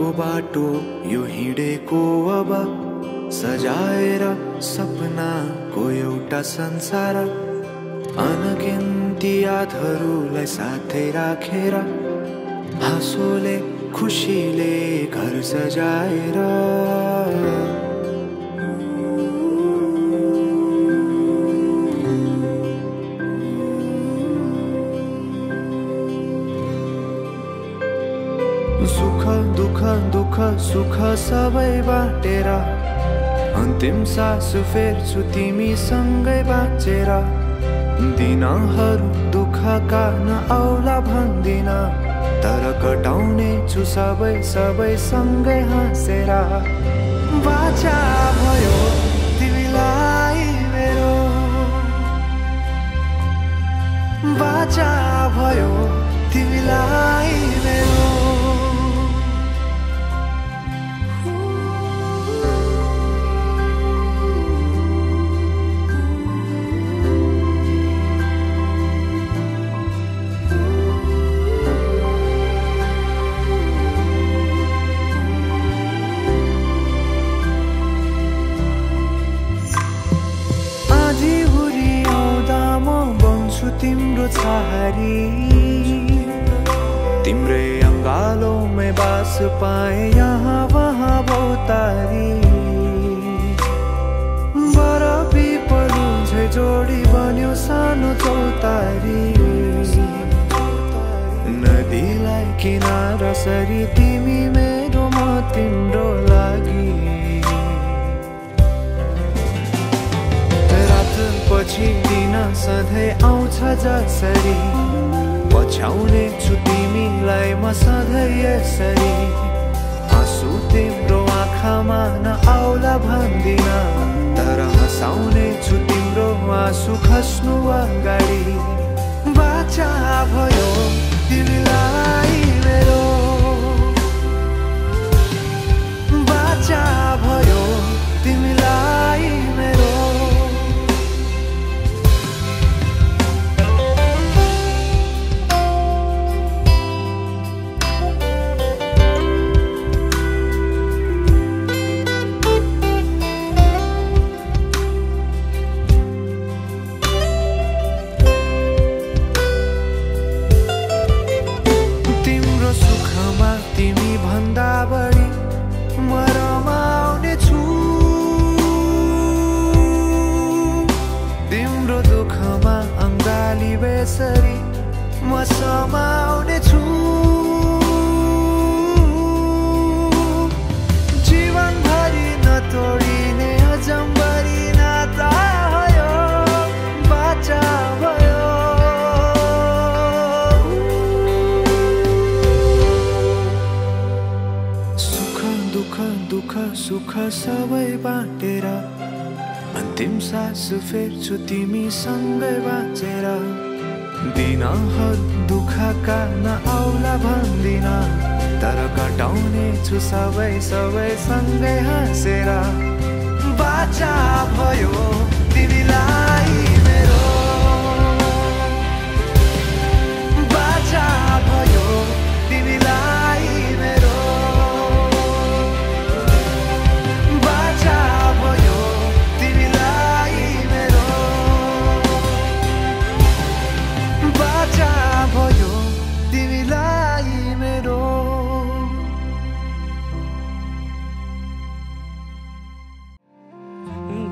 को बाटो यो हिँडेको अब सजाएर सपनाको एउटा संसार अनगिन्ती यादहरूलाई साथै राखेर हाँसोले खुसीले घर सजाएर सुख दुख दुख सुख सबै बाटेर अन्तिम सास फेर्छु तिमीसँगै बाँचेर दिनहरू दुःखका नआउला भन्दिन तर कटाउने छु सबै सबै सँगै हाँसेर बाचा भयो तिमीलाई मेरो बाचा भयो तिमीलाई मेरो तिम्रो छहारी तिम्रै अङ्गालोमै बास पाए यहाँ वहाँ बहुतारी बरफी पलु झै जोडी बन्यो सानो चौतारी नदीलाई किनारा सरी तिमी मेरो म तिम्रो लागि पछि दिन सधैँ आउँछ जसरी पछ्याउने छु तिमीलाई म सधैँ यसरी आँसु तिम्रो आँखामा नआउला भन्दिन तर हँसाउने छु तिम्रो आँसु खस्नु अगाडि बाचा भयो तिमीलाई मेरो बाचा भयो तिमीलाई मेरो बढी म रमाउने छु तिम्रो दुःखमा अङ्गाली बेसरी म समाउने छु जीवनभरि नतोडिने अजम्बरी नाता भयो बाचा भयो दुःख सुख सबै बाटेर अन्तिम सास फेर्छु तिमीसँगै बाँचेर दिनहरू दुःखका नआउला भन्दिन तर कटाउने छु सबै सबै सँगै हाँसेर बाचा भयो तिमीलाई मेरो बाचा भयो तिमीलाई मेरो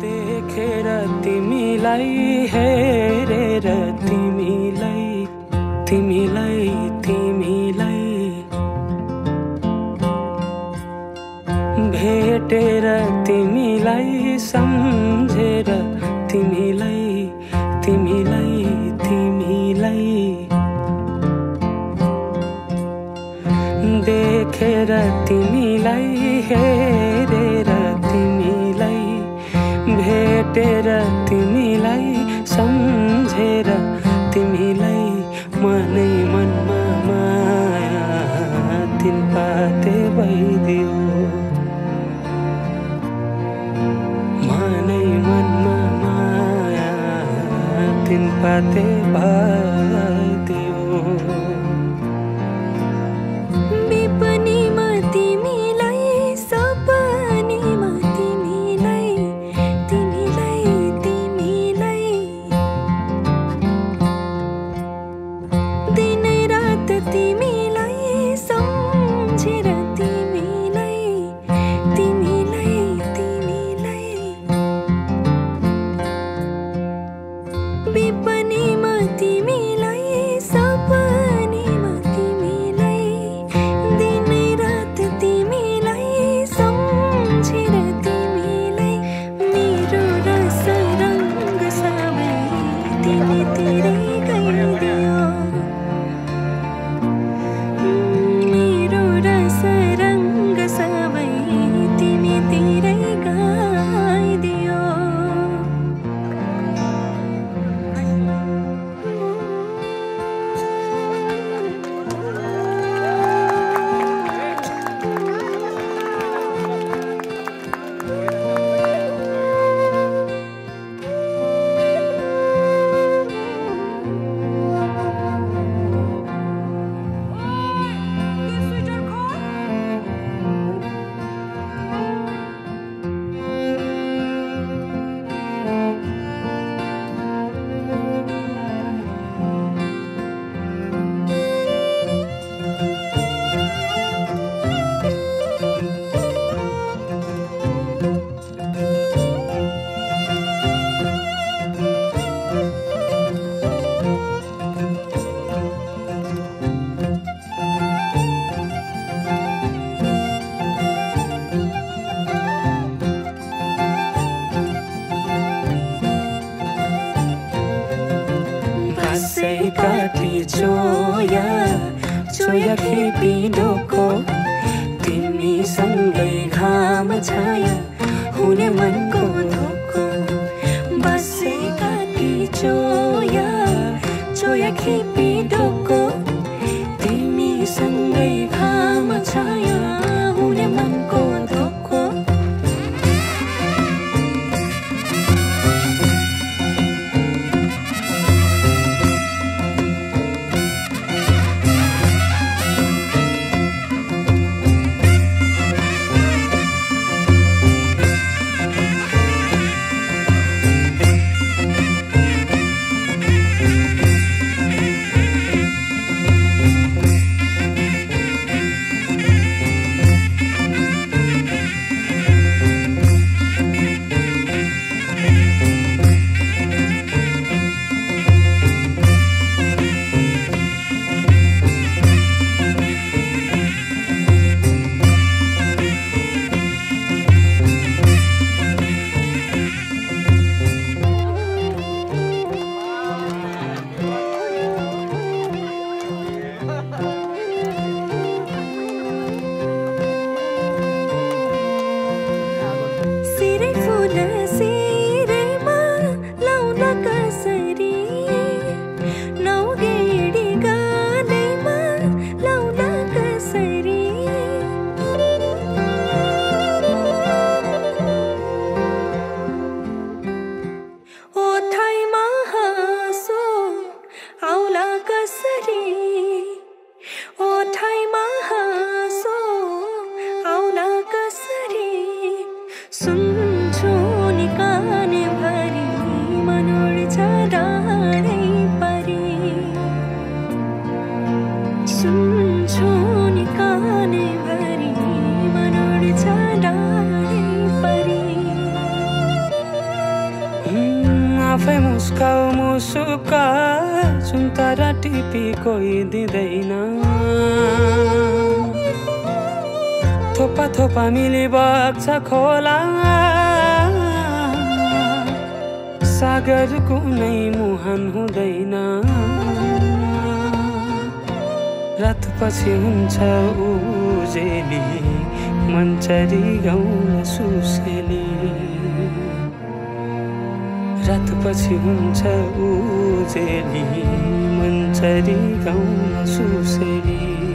देखेर तिमीलाई हेरेर तिमीलाई तिमीलाई तिमीलाई भेटेर तिमीलाई सम्झेर तिमीलाई तिमीलाई तिमीलाई देखेर तिमीलाई हेरेर तिमीलाई भेटेर तिमीलाई सम्झेर तिमीलाई मनै मनमा माया तिन पाते भइदियो मनै मनमा माया तिन पाते भइदियो विपनीमा तिमी काटी चोया चोया खेपी डोको तिमीसँगै घाम छाया हुने मनको धोको बसे काटी चोया चोया खेपी डोको तिमीसँगै घाम छाया हुने मनको धोको आफै मुस्काऊ मुसुका जुन तारा टिपी कोही दिँदैन थोपा थोपा मिली बग्छ खोला सागर कुनै मुहान हुँदैन रात पछि हुन्छ उजेली मन्चरी गाउँ सुसेली रात पछि हुन्छ उजेली मन्चरी गाउँ सुसेली